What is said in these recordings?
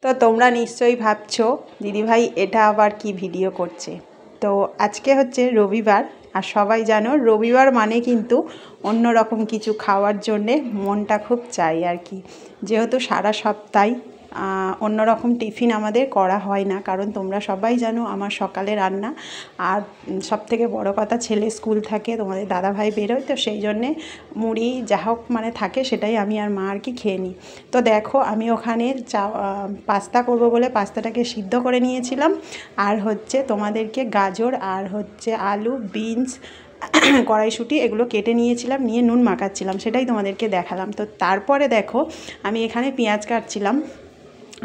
তো তোমরা নিশ্চয়ই ভাবছো দিদিভাই এটা আবার কি ভিডিও করছে। তো আজকে হচ্ছে রবিবার, আর সবাই জানো রবিবার মানে কিন্তু অন্য রকম কিছু খাওয়ার জন্যে মনটা খুব চাই আর কি। যেহেতু সারা সপ্তাহে অন্য রকম টিফিন আমাদের করা হয় না, কারণ তোমরা সবাই জানো আমার সকালে রান্না, আর সবথেকে বড় কথা ছেলে স্কুল থাকে, তোমাদের দাদাভাই বেরোয়, তো সেই জন্যে মুড়ি যা হোক মানে থাকে সেটাই আমি আর মা আর কি খেয়ে নিই। তো দেখো আমি ওখানে পাস্তা করব বলে পাস্তাটাকে সিদ্ধ করে নিয়েছিলাম, আর হচ্ছে তোমাদেরকে গাজর আর হচ্ছে আলু, বিনস, কড়াইশুঁটি এগুলো কেটে নিয়েছিলাম, নিয়ে নুন মাখাচ্ছিলাম, সেটাই তোমাদেরকে দেখালাম। তো তারপরে দেখো আমি এখানে পেঁয়াজ কাটছিলাম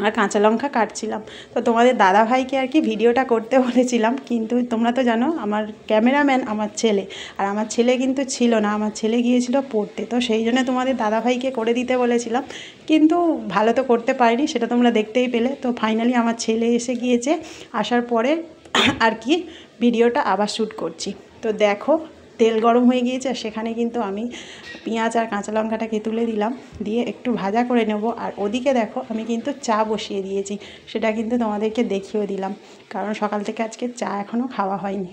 আর কাঁচা লঙ্কা কাটছিলাম। তো তোমাদের দাদাভাইকে আর কি ভিডিওটা করতে বলেছিলাম, কিন্তু তোমরা তো জানো আমার ক্যামেরাম্যান আমার ছেলে, আর আমার ছেলে কিন্তু ছিল না, আমার ছেলে গিয়েছিল পড়তে। তো সেই জন্য তোমাদের দাদাভাইকে করে দিতে বলেছিলাম, কিন্তু ভালো তো করতে পারিনি, সেটা তোমরা দেখতেই পেলে। তো ফাইনালি আমার ছেলে এসে গিয়েছে, আসার পরে আর কি ভিডিওটা আবার শ্যুট করছি। তো দেখো তেল গরম হয়ে গিয়েছে, সেখানে কিন্তু আমি পেঁয়াজ আর কাঁচা লঙ্কাটাকে তুলে দিলাম, দিয়ে একটু ভাজা করে নেব। আর ওদিকে দেখো আমি কিন্তু চা বসিয়ে দিয়েছি, সেটা কিন্তু তোমাদেরকে দেখিয়েও দিলাম, কারণ সকাল থেকে আজকে চা এখনও খাওয়া হয়নি।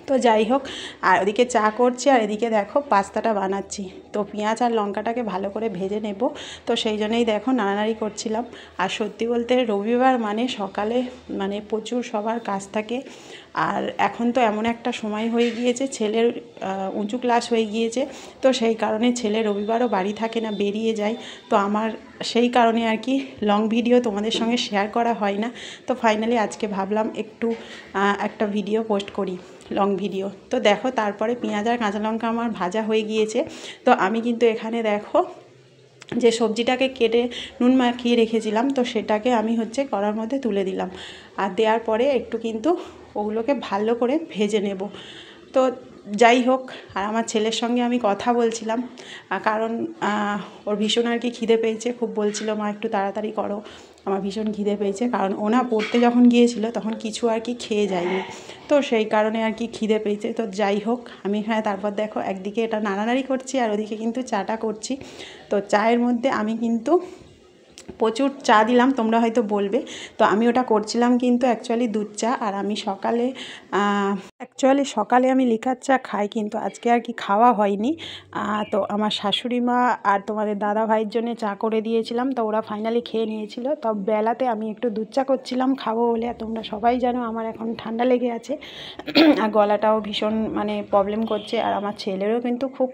তো যাই হোক, আর ওদিকে চা করছি আর এদিকে দেখো পাস্তাটা বানাচ্ছি। তো পেঁয়াজ আর লঙ্কাটাকে ভালো করে ভেজে নেব, তো সেই জন্যই দেখো নাড়ানাড়ি করছিলাম। আর সত্যি বলতে রবিবার মানে সকালে মানে প্রচুর সবার কাজ থাকে, আর এখন তো এমন একটা সময় হয়ে গিয়েছে, ছেলের উঁচু ক্লাস হয়ে গিয়েছে, তো সেই কারণে ছেলে রবিবারও বাড়ি থাকে না, বেরিয়ে যায়। তো আমার সেই কারণে আর কি লং ভিডিও তোমাদের সঙ্গে শেয়ার করা হয় না। তো ফাইনালি আজকে ভাবলাম একটু একটা ভিডিও পোস্ট করি, লং ভিডিও। তো দেখো তারপরে পেঁয়াজ আর কাঁচা লঙ্কা আমার ভাজা হয়ে গিয়েছে। তো আমি কিন্তু এখানে দেখো যে সবজিটাকে কেটে নুন মাখিয়ে রেখেছিলাম, তো সেটাকে আমি হচ্ছে কড়ার মধ্যে তুলে দিলাম, আর দেওয়ার পরে একটু কিন্তু ওগুলোকে ভালো করে ভেজে নেব। তো যাই হোক, আর আমার ছেলের সঙ্গে আমি কথা বলছিলাম, কারণ ওর ভীষণ আর কি খিদে পেয়েছে, খুব বলছিল মা একটু তাড়াতাড়ি করো, আমার ভীষণ খিদে পেয়েছে, কারণ ওনা পড়তে যখন গিয়েছিল তখন কিছু আর কি খেয়ে যায়নি, তো সেই কারণে আর কি খিদে পেয়েছে। তো যাই হোক আমি এখানে তারপর দেখো একদিকে এটা নাড়ানাড়ি করছি, আর ওদিকে কিন্তু চাটা করছি। তো চায়ের মধ্যে আমি কিন্তু প্রচুর চা দিলাম, তোমরা হয়তো বলবে, তো আমি ওটা করছিলাম কিন্তু অ্যাকচুয়ালি দুধ চা। আর আমি সকালে আমি লিকার চা খাই, কিন্তু আজকে আর কি খাওয়া হয়নি। তো আমার শাশুড়ি মা আর তোমাদের দাদা ভাইয়ের জন্য চা করে দিয়েছিলাম, তো ওরা ফাইনালি খেয়ে নিয়েছিল। তো বেলাতে আমি একটু দুধ চা করছিলাম খাবো বলে। তোমরা সবাই জানো আমার এখন ঠান্ডা লেগে আছে, আর গলাটাও ভীষণ মানে প্রবলেম করছে, আর আমার ছেলেরও কিন্তু খুব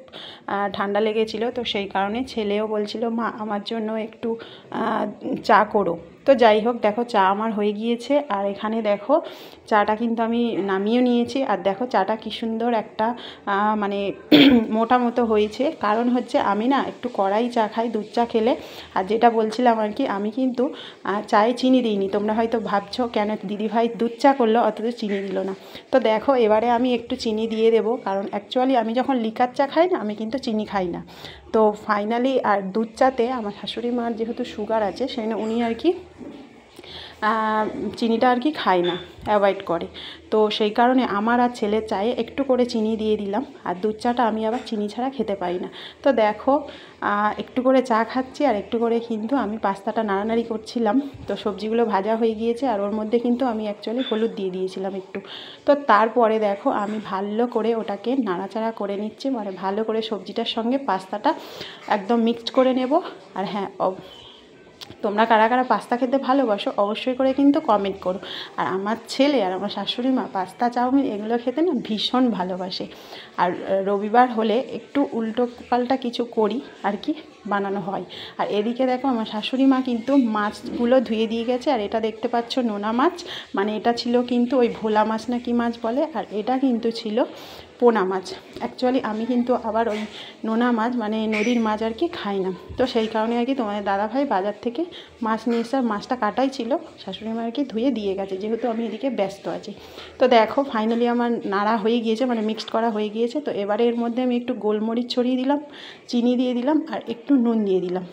ঠান্ডা লেগেছিল। তো সেই কারণে ছেলেও বলছিল মা আমার জন্য একটু চা করো। তো যাই হোক দেখো চা আমার হয়ে গিয়েছে, আর এখানে দেখো চাটা কিন্তু আমি নামিয়েও নিয়েছি। আর দেখো চাটা কি সুন্দর একটা মানে মোটা মতো হয়েছে, কারণ হচ্ছে আমি না একটু কড়াই চা খাই দুধ চা খেলে। আর যেটা বলছিলাম আর কি, আমি কিন্তু চায়ে চিনি দিইনি। তোমরা হয়তো ভাবছো কেন দিদিভাই দুধ চা করলো অথচ চিনি দিল না। তো দেখো এবারে আমি একটু চিনি দিয়ে দেবো, কারণ অ্যাকচুয়ালি আমি যখন লিকার চা খাই না আমি কিন্তু চিনি খাই না। তো ফাইনালি আর দুধ চাতে আমার শাশুড়ি মার যেহেতু সুগার আছে, সেই জন্য উনি আর কি চিনিটা আর কি খায় না, অ্যাভয়েড করে। তো সেই কারণে আমার আর ছেলের চায়ে একটু করে চিনি দিয়ে দিলাম, আর দুধ চাটা আমি আবার চিনি ছাড়া খেতে পারি না। তো দেখো একটু করে চা খাচ্ছি, আর একটু করে কিন্তু আমি পাস্তাটা নাড়ানাড়ি করছিলাম। তো সবজিগুলো ভাজা হয়ে গিয়েছে, আর ওর মধ্যে কিন্তু আমি অ্যাকচুয়ালি হলুদ দিয়ে দিয়েছিলাম একটু। তো তারপরে দেখো আমি ভালো করে ওটাকে নাড়াচাড়া করে নিচ্ছি, মানে ভালো করে সবজিটার সঙ্গে পাস্তাটা একদম মিক্সড করে নেব। আর হ্যাঁ, তোমরা কারা কারা পাস্তা খেতে ভালোবাসো অবশ্যই করে কিন্তু কমেন্ট করো। আর আমার ছেলে আর আমার শাশুড়ি মা পাস্তা চাউমিন এগুলো খেতে না ভীষণ ভালোবাসে। আর রবিবার হলে একটু উল্টো পাল্টা কিছু করি আর কি, বানানো হয়। আর এদিকে দেখো আমার শাশুড়ি মা কিন্তু মাছগুলো ধুয়ে দিয়ে গেছে, আর এটা দেখতে পাচ্ছ নোনা মাছ, মানে এটা ছিল কিন্তু ওই ভোলা মাছ না কি মাছ বলে, আর এটা কিন্তু ছিল পোনা মাছ। অ্যাকচুয়ালি আমি কিন্তু আবার ওই নোনা মাছ মানে নদীর মাছ আর কি খাই না। তো সেই কারণে আর কি তোমাদের দাদাভাই বাজার থেকে মাছ নিয়ে এসে, মাছটা কাটাই ছিল, শাশুড়ি মা আর কি ধুয়ে দিয়ে গেছে, যেহেতু আমি এদিকে ব্যস্ত আছি। তো দেখো ফাইনালি আমার নাড়া হয়ে গিয়েছে, মানে মিক্সড করা হয়ে গিয়েছে। তো এবারে এর মধ্যে আমি একটু গোলমরিচ ছড়িয়ে দিলাম, চিনি দিয়ে দিলাম, আর একটু নুন দিয়ে দিলাম।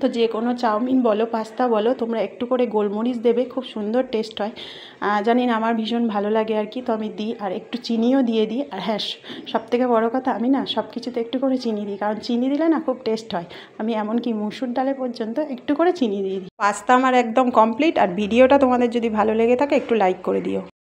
তো যে কোনো চাউমিন বলো পাস্তা বলো তোমরা একটু করে গোলমরিচ দেবে, খুব সুন্দর টেস্ট হয়। জানি না, আমার ভীষণ ভালো লাগে আর কি, তো আমি দিই। আর একটু চিনিও দিয়ে দিই। আর হ্যাঁ, সবথেকে বড় কথা, আমি না সব কিছুতে একটু করে চিনি দিই, কারণ চিনি দিলে না খুব টেস্ট হয়। আমি এমনকি মুসুর ডালে পর্যন্ত একটু করে চিনি দিয়ে দিই। পাস্তা আমার একদম কমপ্লিট। আর ভিডিওটা তোমাদের যদি ভালো লেগে থাকে একটু লাইক করে দিও।